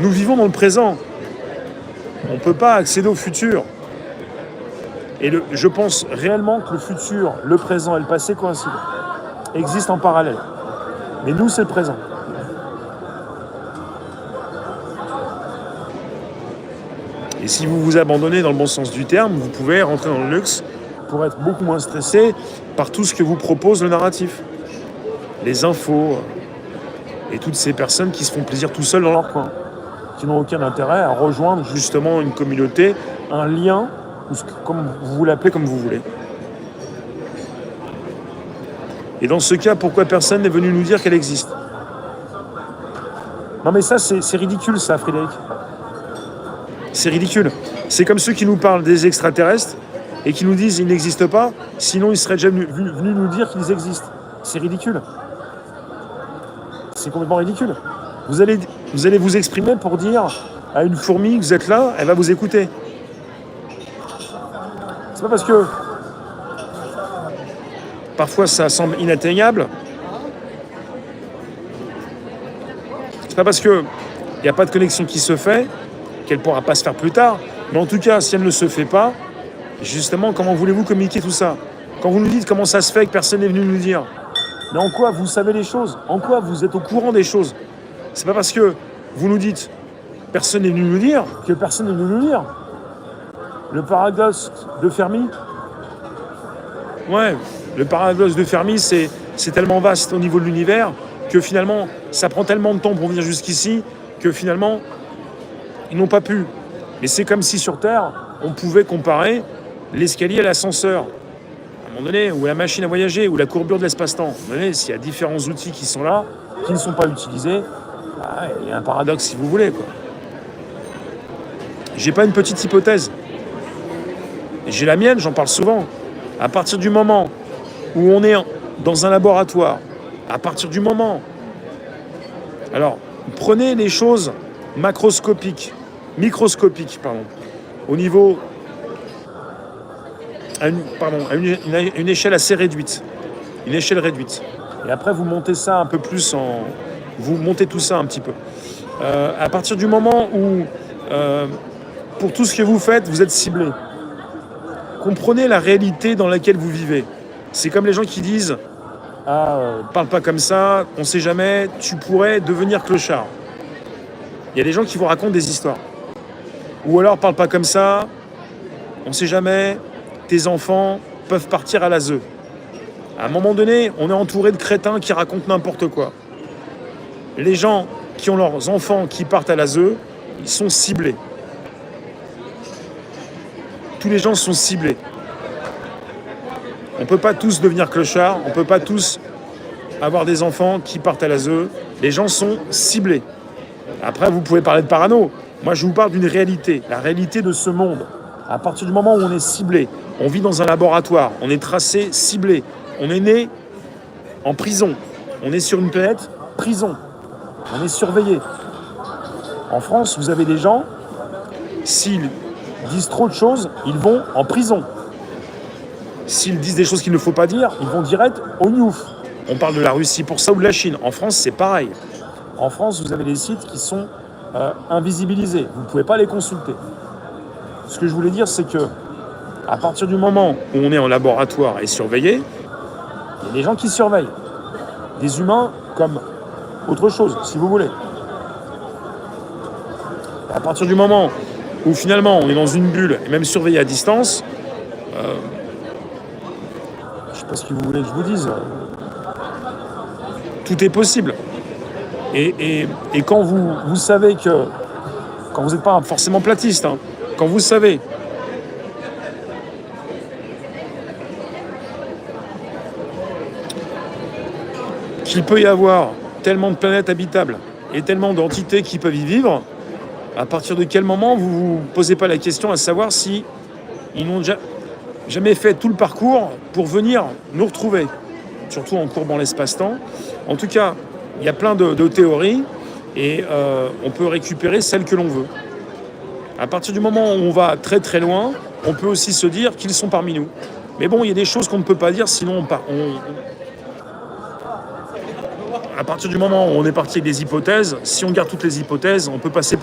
Nous vivons dans le présent. On ne peut pas accéder au futur. Et je pense réellement que le futur, le présent et le passé coïncident, existent en parallèle. Mais nous, c'est le présent. Et si vous vous abandonnez dans le bon sens du terme, vous pouvez rentrer dans le luxe pour être beaucoup moins stressé par tout ce que vous propose le narratif. Les infos et toutes ces personnes qui se font plaisir tout seuls dans leur coin, qui n'ont aucun intérêt à rejoindre justement une communauté, un lien, comme vous l'appelez comme vous voulez. Et dans ce cas, pourquoi personne n'est venu nous dire qu'elle existe? Non mais ça, c'est ridicule ça, Frédéric. C'est ridicule. C'est comme ceux qui nous parlent des extraterrestres et qui nous disent qu'ils n'existent pas, sinon ils seraient déjà venus nous dire qu'ils existent. C'est ridicule. C'est complètement ridicule. Vous allez vous exprimer pour dire à une fourmi que vous êtes là, elle va vous écouter. C'est pas parce que parfois ça semble inatteignable. C'est pas parce qu'il n'y a pas de connexion qui se fait qu'elle ne pourra pas se faire plus tard. Mais en tout cas, si elle ne se fait pas, justement, comment voulez-vous communiquer tout ça? Quand vous nous dites comment ça se fait que personne n'est venu nous dire, mais en quoi vous savez les choses? En quoi vous êtes au courant des choses? C'est pas parce que vous nous dites personne n'est venu nous dire que personne n'est venu nous dire. Le paradoxe de Fermi, le paradoxe de Fermi, c'est tellement vaste au niveau de l'univers que finalement, ça prend tellement de temps pour venir jusqu'ici que finalement, ils n'ont pas pu. Mais c'est comme si sur Terre, on pouvait comparer l'escalier à l'ascenseur. À un moment donné, ou la machine à voyager, ou la courbure de l'espace-temps. À un moment donné, s'il y a différents outils qui sont là, qui ne sont pas utilisés, il y a un paradoxe si vous voulez, quoi. J'ai pas une petite hypothèse. J'ai la mienne, j'en parle souvent. À partir du moment où on est dans un laboratoire, à partir du moment... Alors, prenez les choses microscopiques, au niveau... à une échelle assez réduite. Une échelle réduite. Et après, vous montez ça un peu plus en... Vous montez tout ça un petit peu. À partir du moment où, pour tout ce que vous faites, vous êtes ciblé. Comprenez la réalité dans laquelle vous vivez. C'est comme les gens qui disent « parle pas comme ça, on sait jamais, tu pourrais devenir clochard ». Il y a des gens qui vous racontent des histoires. Ou alors « parle pas comme ça, on sait jamais, tes enfants peuvent partir à l'ASE ». À un moment donné, on est entouré de crétins qui racontent n'importe quoi. Les gens qui ont leurs enfants qui partent à l'ASE, ils sont ciblés. Tous les gens sont ciblés. On ne peut pas tous devenir clochards, on ne peut pas tous avoir des enfants qui partent à l'ASE. Les gens sont ciblés. Après, vous pouvez parler de parano. Moi, je vous parle d'une réalité, la réalité de ce monde. À partir du moment où on est ciblé, on vit dans un laboratoire, on est tracé, ciblé. On est né en prison. On est sur une planète prison. On est surveillé. En France, vous avez des gens, s'ils disent trop de choses, ils vont en prison. S'ils disent des choses qu'il ne faut pas dire, ils vont direct au Niouf. On parle de la Russie pour ça ou de la Chine. En France, c'est pareil. En France, vous avez des sites qui sont invisibilisés. Vous ne pouvez pas les consulter. Ce que je voulais dire, c'est que à partir du moment où on est en laboratoire et surveillé, il y a des gens qui surveillent. Des humains comme autre chose, si vous voulez. À partir du moment où finalement on est dans une bulle et même surveillé à distance, je ne sais pas ce que vous voulez que je vous dise, tout est possible. Et quand vous savez que, quand vous n'êtes pas forcément platiste, quand vous savez qu'il peut y avoir tellement de planètes habitables et tellement d'entités qui peuvent y vivre, à partir de quel moment vous ne vous posez pas la question à savoir si ils n'ont jamais fait tout le parcours pour venir nous retrouver, surtout en courbant l'espace-temps. En tout cas, il y a plein de théories et on peut récupérer celles que l'on veut. À partir du moment où on va très très loin, on peut aussi se dire qu'ils sont parmi nous. Mais bon, il y a des choses qu'on ne peut pas dire, sinon à partir du moment où on est parti avec des hypothèses, si on garde toutes les hypothèses, on peut passer